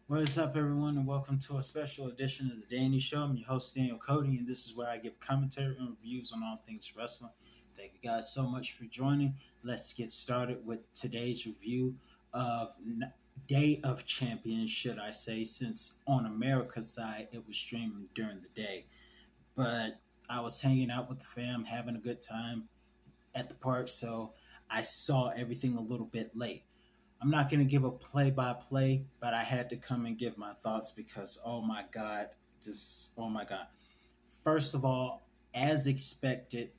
What is up, everyone, and welcome to a special edition of the Danny Show. I'm your host, Daniel Cody, and this is where I give commentary and reviews on all things wrestling. Thank you guys so much for joining. Let's get started with today's review of Day of Champions, should I say, since on America's side it was streaming during the day. But I was hanging out with the fam, having a good time at the park, so I saw everything a little bit late. I'm not going to give a play by play, but I had to come and give my thoughts because, oh my God, just, oh my God. First of all, as expected,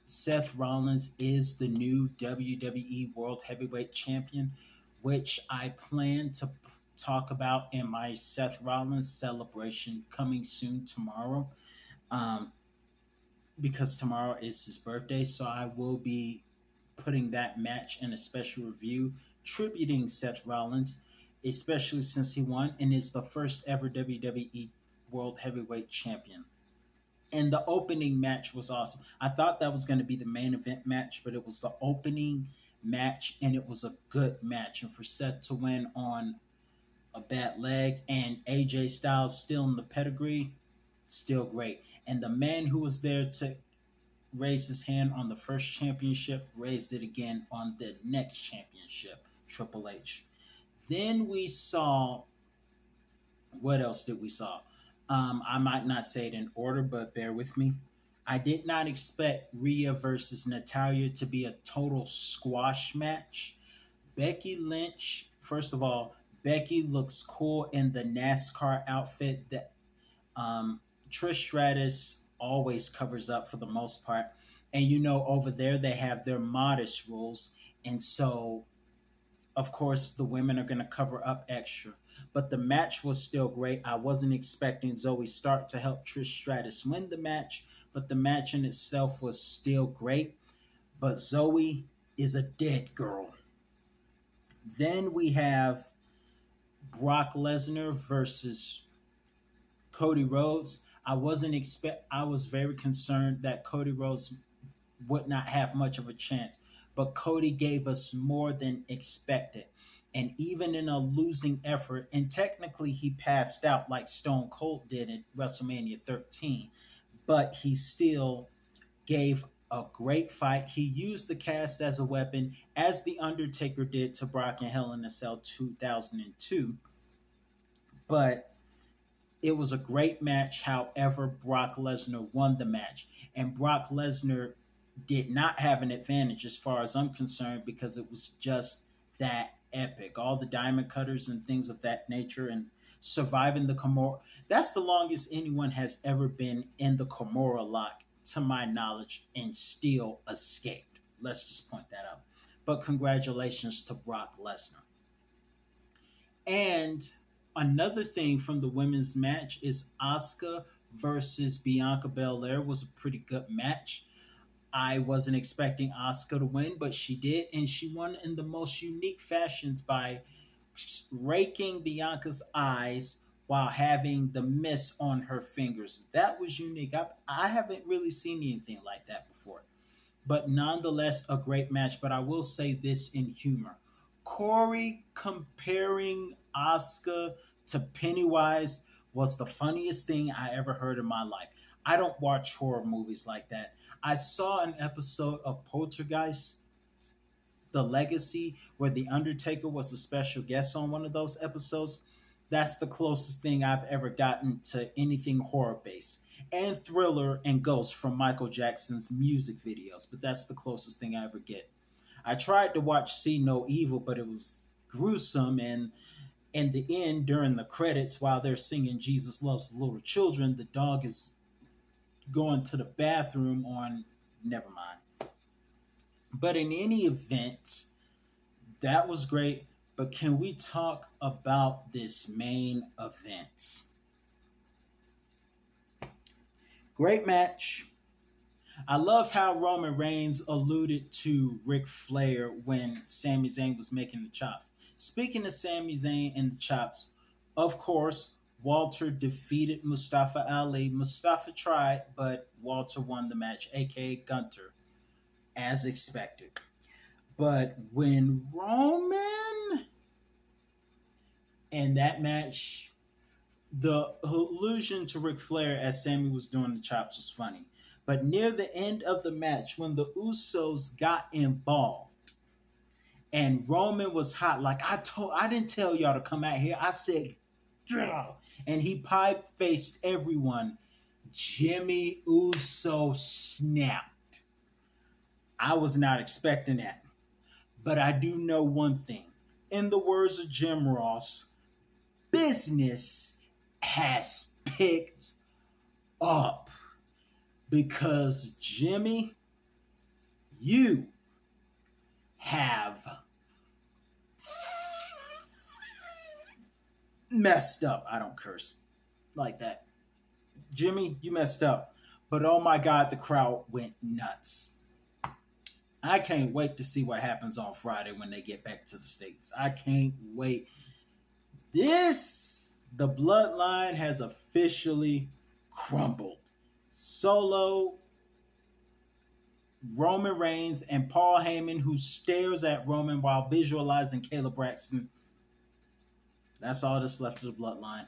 Seth Rollins is the new WWE World Heavyweight Champion, which I plan to talk about in my Seth Rollins celebration coming soon tomorrow. Um, because tomorrow is his birthday, so I will be putting that match in a special review tributing Seth Rollins, especially since he won and is the first ever WWE World Heavyweight Champion. And the opening match was awesome. I thought that was going to be the main event match, but it was the opening match, and it was a good match. And for Seth to win on a bad leg and AJ Styles still in the pedigree, still great. And the man who was there to raised his hand on the first championship, raised it again on the next championship, Triple H. Then we saw, what else did we saw? I might not say it in order, but bear with me. I did not expect Rhea versus Natalia to be a total squash match. Becky Lynch, first of all, Becky looks cool in the NASCAR outfit that Trish Stratus always covers up for the most part. And over there they have their modest rules. And so, of course, the women are going to cover up extra. But the match was still great. I wasn't expecting Zoe Stark to help Trish Stratus win the match, but the match in itself was still great. But Zoe is a dead girl. Then we have Brock Lesnar versus Cody Rhodes. I was very concerned that Cody Rhodes would not have much of a chance, but Cody gave us more than expected. And even in a losing effort, and technically he passed out like Stone Cold did at WrestleMania 13, but he still gave a great fight. He used the cast as a weapon, as The Undertaker did to Brock in Hell in a Cell 2002. But it was a great match. However, Brock Lesnar won the match. And Brock Lesnar did not have an advantage as far as I'm concerned because it was just that epic. All the diamond cutters and things of that nature and surviving the Kimura. That's the longest anyone has ever been in the Kimura lock, to my knowledge, and still escaped. Let's just point that out. But congratulations to Brock Lesnar. And another thing from the women's match is Asuka versus Bianca Belair was a pretty good match. I wasn't expecting Asuka to win, but she did, and she won in the most unique fashions by raking Bianca's eyes while having the mist on her fingers. That was unique. I haven't really seen anything like that before. But nonetheless, a great match. But I will say this in humor. Corey comparing Asuka to Pennywise was the funniest thing I ever heard in my life. I don't watch horror movies like that. I saw an episode of Poltergeist, The Legacy, where The Undertaker was a special guest on one of those episodes. That's the closest thing I've ever gotten to anything horror based. And Thriller and Ghost from Michael Jackson's music videos, but that's the closest thing I ever get. I tried to watch See No Evil, but it was gruesome. And in the end, during the credits, while they're singing Jesus Loves Little Children, the dog is going to the bathroom on. Never mind. But in any event, that was great. But can we talk about this main event? Great match. I love how Roman Reigns alluded to Ric Flair when Sami Zayn was making the chops. Speaking of Sami Zayn and the chops, of course, Walter defeated Mustafa Ali. Mustafa tried, but Walter won the match, aka Gunter, as expected. But when Roman And that match, the allusion to Ric Flair as Sammy was doing the chops was funny. But near the end of the match, when the Usos got involved and Roman was hot, like I didn't tell y'all to come out here. I said, girl. And he pipe faced everyone. Jimmy Uso snapped. I was not expecting that. But I do know one thing. In the words of Jim Ross, business has picked up because Jimmy, you have messed up. I don't curse like that. Jimmy, you messed up. But oh my God, the crowd went nuts. I can't wait to see what happens on Friday when they get back to the States. I can't wait. The bloodline has officially crumbled. Solo, Roman Reigns, and Paul Heyman, who stares at Roman while visualizing Caleb Braxton. That's all that's left of the bloodline.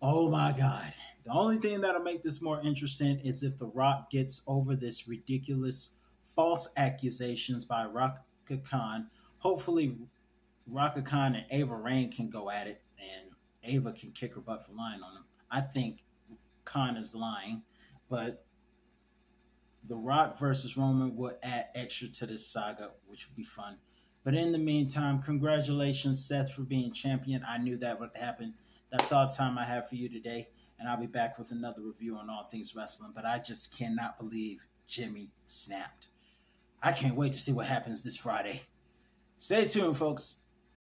Oh my God. The only thing that'll make this more interesting is if The Rock gets over this ridiculous false accusations by Raka Khan. Hopefully, Raka Khan and Ava Raine can go at it, and Ava can kick her butt for lying on him. I think Khan is lying, but The Rock versus Roman would add extra to this saga, which would be fun. But in the meantime, congratulations, Seth, for being champion. I knew that would happen. That's all the time I have for you today, and I'll be back with another review on all things wrestling. But I just cannot believe Jimmy snapped. I can't wait to see what happens this Friday. Stay tuned, folks.